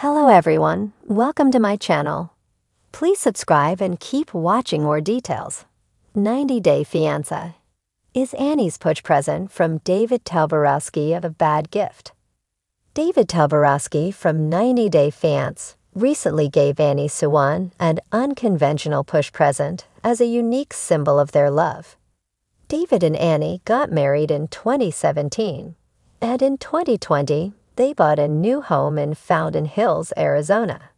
Hello everyone, welcome to my channel. Please subscribe and keep watching more details. 90-Day Fiancé. Is Annie's push present from David Toborowsky a bad gift? David Toborowsky from 90-Day Fiancé recently gave Annie Suwan an unconventional push present as a unique symbol of their love. David and Annie got married in 2017, and in 2020, they bought a new home in Fountain Hills, Arizona.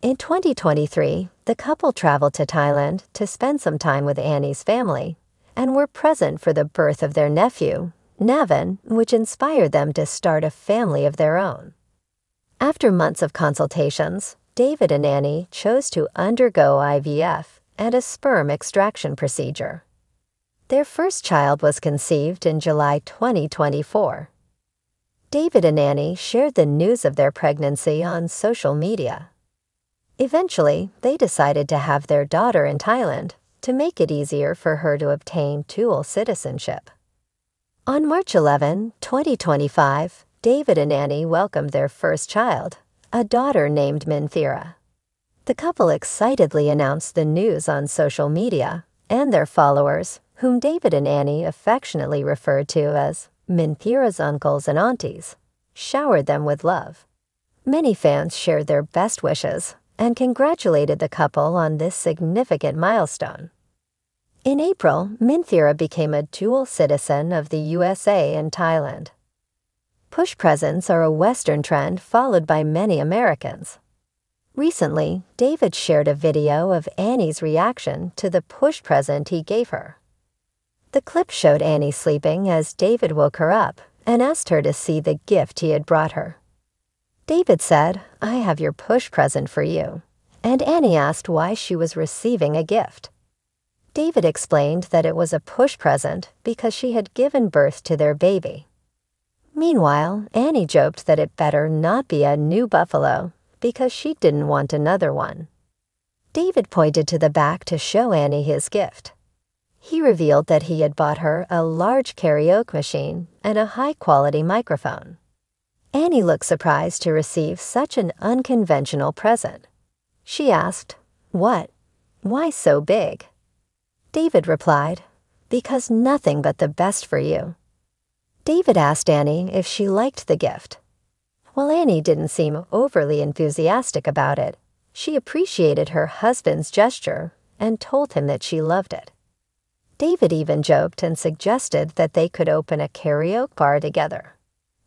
In 2023, the couple traveled to Thailand to spend some time with Annie's family and were present for the birth of their nephew, Navin, which inspired them to start a family of their own. After months of consultations, David and Annie chose to undergo IVF and a sperm extraction procedure. Their first child was conceived in July 2024. David and Annie shared the news of their pregnancy on social media. Eventually, they decided to have their daughter in Thailand to make it easier for her to obtain dual citizenship. On March 11, 2025, David and Annie welcomed their first child, a daughter named Minthira. The couple excitedly announced the news on social media, and their followers, whom David and Annie affectionately referred to as Minthira's uncles and aunties, showered them with love. Many fans shared their best wishes and congratulated the couple on this significant milestone. In April, Minthira became a dual citizen of the USA and Thailand. Push presents are a Western trend followed by many Americans. Recently, David shared a video of Annie's reaction to the push present he gave her. The clip showed Annie sleeping as David woke her up and asked her to see the gift he had brought her. David said, "I have your push present for you," and Annie asked why she was receiving a gift. David explained that it was a push present because she had given birth to their baby. Meanwhile, Annie joked that it better not be a new buffalo because she didn't want another one. David pointed to the back to show Annie his gift. He revealed that he had bought her a large karaoke machine and a high-quality microphone. Annie looked surprised to receive such an unconventional present. She asked, "What? Why so big?" David replied, "Because nothing but the best for you." David asked Annie if she liked the gift. While Annie didn't seem overly enthusiastic about it, she appreciated her husband's gesture and told him that she loved it. David even joked and suggested that they could open a karaoke bar together.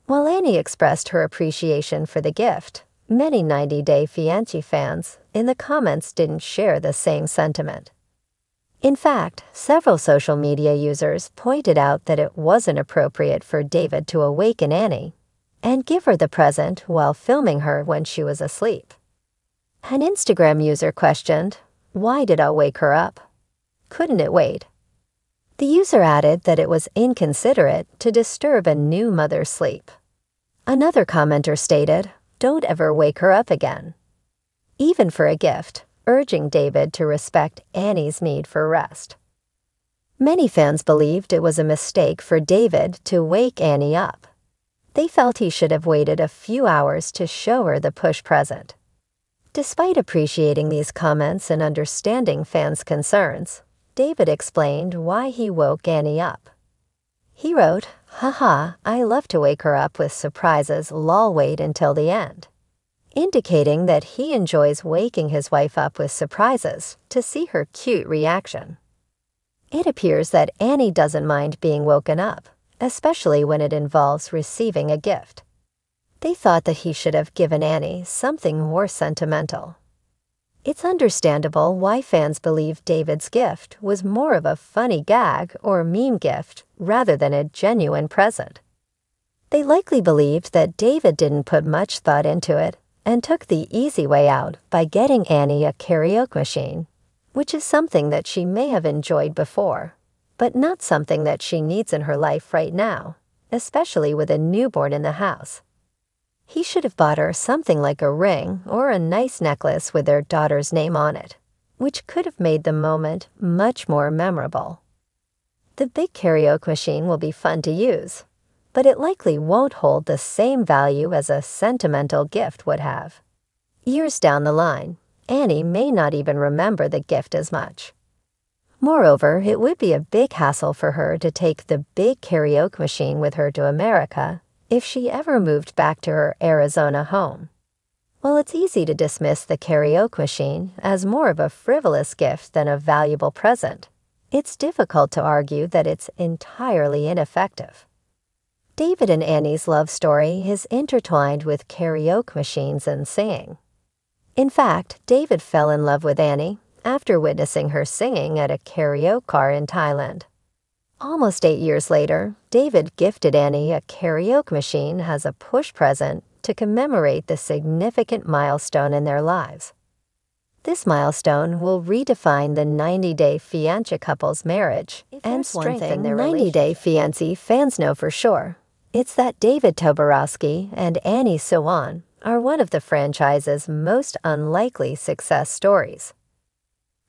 While Annie expressed her appreciation for the gift, many 90-Day Fiancé fans in the comments didn't share the same sentiment. In fact, several social media users pointed out that it wasn't appropriate for David to awaken Annie and give her the present while filming her when she was asleep. An Instagram user questioned, "Why did I wake her up? Couldn't it wait?" The user added that it was inconsiderate to disturb a new mother's sleep. Another commenter stated, "Don't ever wake her up again," even for a gift, urging David to respect Annie's need for rest. Many fans believed it was a mistake for David to wake Annie up. They felt he should have waited a few hours to show her the push present. Despite appreciating these comments and understanding fans' concerns, David explained why he woke Annie up. He wrote, "Haha, I love to wake her up with surprises, lol, wait until the end," indicating that he enjoys waking his wife up with surprises to see her cute reaction. It appears that Annie doesn't mind being woken up, especially when it involves receiving a gift. They thought that he should have given Annie something more sentimental. It's understandable why fans believe David's gift was more of a funny gag or meme gift rather than a genuine present. They likely believed that David didn't put much thought into it and took the easy way out by getting Annie a karaoke machine, which is something that she may have enjoyed before, but not something that she needs in her life right now, especially with a newborn in the house. He should have bought her something like a ring or a nice necklace with their daughter's name on it, which could have made the moment much more memorable. The big karaoke machine will be fun to use, but it likely won't hold the same value as a sentimental gift would have. Years down the line, Annie may not even remember the gift as much. Moreover, it would be a big hassle for her to take the big karaoke machine with her to America if she ever moved back to her Arizona home. While it's easy to dismiss the karaoke machine as more of a frivolous gift than a valuable present, it's difficult to argue that it's entirely ineffective. David and Annie's love story is intertwined with karaoke machines and singing. In fact, David fell in love with Annie after witnessing her singing at a karaoke bar in Thailand. Almost 8 years later, David gifted Annie a karaoke machine as a push present to commemorate the significant milestone in their lives. This milestone will redefine the 90-day Fiancé couple's marriage and strengthen their relationship. 90-day Fiancé fans know for sure, it's that David Toborowsky and Annie Swan are one of the franchise's most unlikely success stories.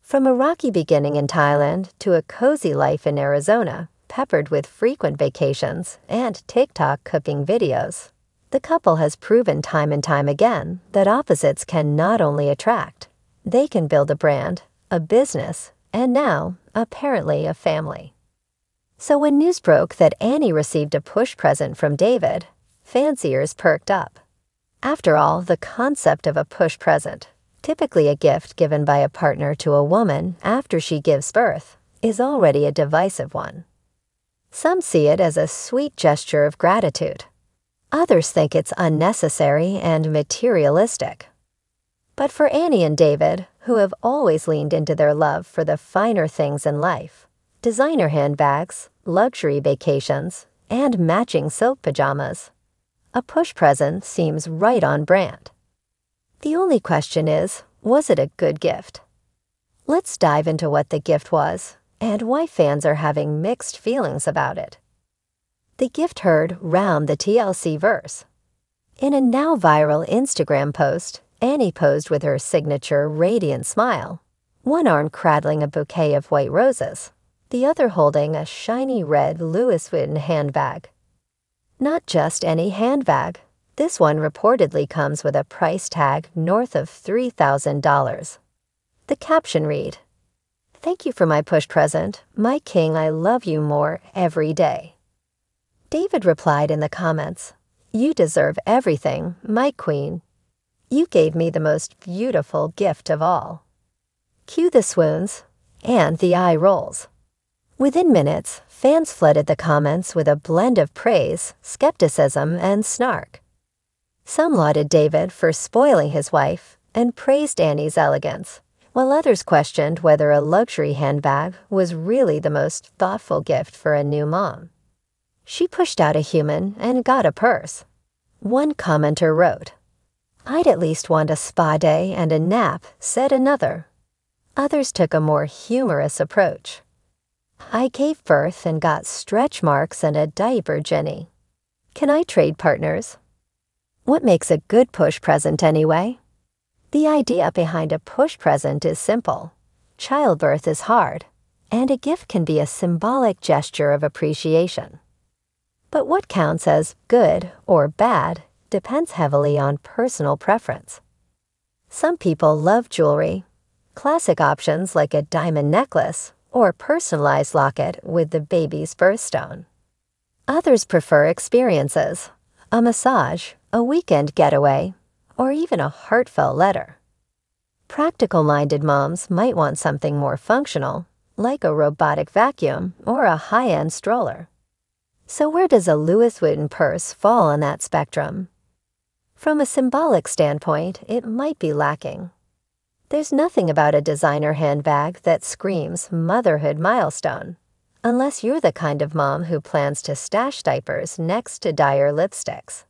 From a rocky beginning in Thailand to a cozy life in Arizona, peppered with frequent vacations and TikTok cooking videos, the couple has proven time and time again that opposites can not only attract, they can build a brand, a business, and now, apparently, a family. So when news broke that Annie received a push present from David, fanciers perked up. After all, the concept of a push present, typically a gift given by a partner to a woman after she gives birth, is already a divisive one. Some see it as a sweet gesture of gratitude. Others think it's unnecessary and materialistic. But for Annie and David, who have always leaned into their love for the finer things in life, designer handbags, luxury vacations, and matching silk pajamas, a push present seems right on brand. The only question is, was it a good gift? Let's dive into what the gift was and why fans are having mixed feelings about it. The gift heard round the TLC verse. In a now viral Instagram post, Annie posed with her signature radiant smile, one arm cradling a bouquet of white roses, the other holding a shiny red Louis Vuitton handbag. Not just any handbag. This one reportedly comes with a price tag north of $3,000. The caption read, "Thank you for my push present. My king, I love you more every day." David replied in the comments, "You deserve everything, my queen. You gave me the most beautiful gift of all." Cue the swoons and the eye rolls. Within minutes, fans flooded the comments with a blend of praise, skepticism, and snark. Some lauded David for spoiling his wife and praised Annie's elegance, while others questioned whether a luxury handbag was really the most thoughtful gift for a new mom. She pushed out a human and got a purse. One commenter wrote, "I'd at least want a spa day and a nap," said another. Others took a more humorous approach. "I gave birth and got stretch marks and a diaper, Jenny. Can I trade partners?" What makes a good push present anyway? The idea behind a push present is simple. Childbirth is hard, and a gift can be a symbolic gesture of appreciation. But what counts as good or bad depends heavily on personal preference. Some people love jewelry, classic options like a diamond necklace or personalized locket with the baby's birthstone. Others prefer experiences, a massage, a weekend getaway, or even a heartfelt letter. Practical-minded moms might want something more functional, like a robotic vacuum or a high-end stroller. So where does a Louis Vuitton purse fall on that spectrum? From a symbolic standpoint, it might be lacking. There's nothing about a designer handbag that screams motherhood milestone, unless you're the kind of mom who plans to stash diapers next to Dyer lipsticks.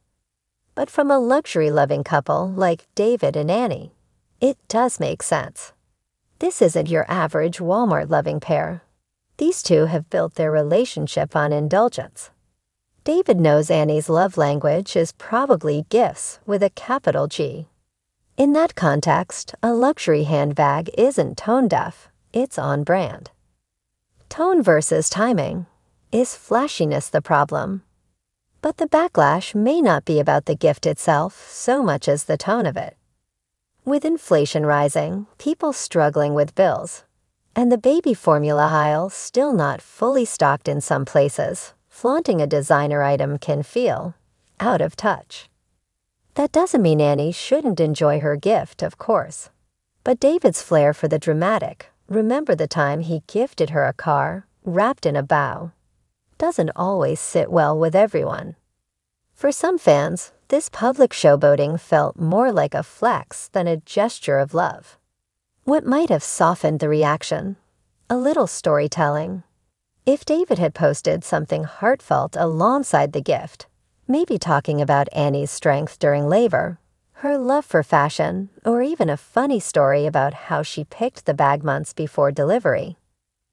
But from a luxury-loving couple like David and Annie, it does make sense. This isn't your average Walmart-loving pair. These two have built their relationship on indulgence. David knows Annie's love language is probably gifts with a capital G. In that context, a luxury handbag isn't tone-deaf, it's on brand. Tone versus timing. Is flashiness the problem? But the backlash may not be about the gift itself so much as the tone of it. With inflation rising, people struggling with bills, and the baby formula aisle still not fully stocked in some places, flaunting a designer item can feel out of touch. That doesn't mean Annie shouldn't enjoy her gift, of course. But David's flair for the dramatic, remember the time he gifted her a car wrapped in a bow, doesn't always sit well with everyone. For some fans, this public showboating felt more like a flex than a gesture of love. What might have softened the reaction? A little storytelling. If David had posted something heartfelt alongside the gift, maybe talking about Annie's strength during labor, her love for fashion, or even a funny story about how she picked the bag months before delivery,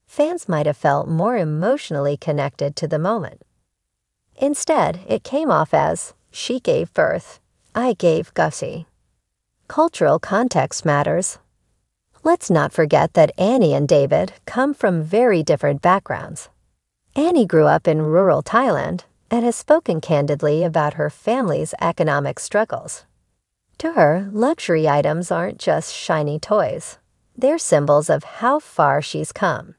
fans might have felt more emotionally connected to the moment. Instead, it came off as, she gave birth, I gave Gussie. Cultural context matters. Let's not forget that Annie and David come from very different backgrounds. Annie grew up in rural Thailand and has spoken candidly about her family's economic struggles. To her, luxury items aren't just shiny toys. They're symbols of how far she's come.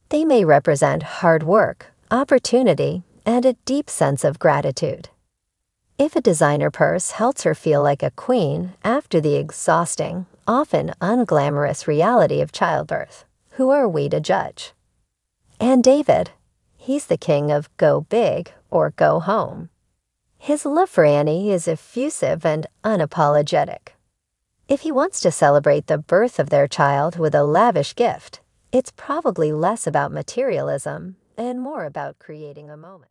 They may represent hard work, opportunity, and a deep sense of gratitude. If a designer purse helps her feel like a queen after the exhausting, often unglamorous reality of childbirth, who are we to judge? And David, he's the king of go big or go home. His love for Annie is effusive and unapologetic. If he wants to celebrate the birth of their child with a lavish gift, it's probably less about materialism and more about creating a moment.